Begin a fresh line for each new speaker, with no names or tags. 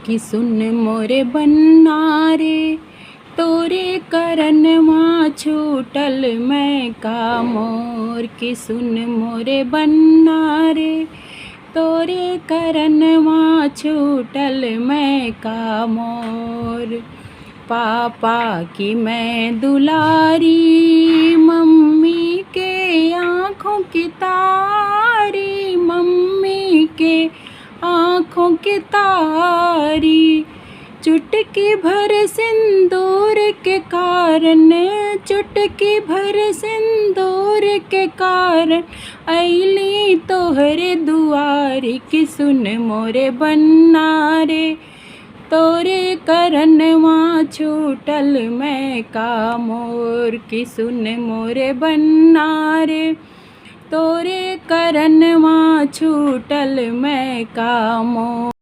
कि सुन मोरे बन्ना रे, तोरे करनवा छूटल मैं का मोर। कि सुन मोरे बन्ना रे, तोरे करनवा छूटल मैं का मोर। पापा की मैं दुलारी, मम्मी के आँखों की तारी, मम्मी के आँखों की तारी। चुटकी भर सिंदूर के कारण, चुटकी भर सिंदूर के कारण अइली तोहरे दुआरी। कि सुन मोरे बन्ना रे, तोरे करनवा छूटल मैं का मोर। कि सुन मोरे बन्ना रे, तोरे करनवा छूटल मैं का मोर।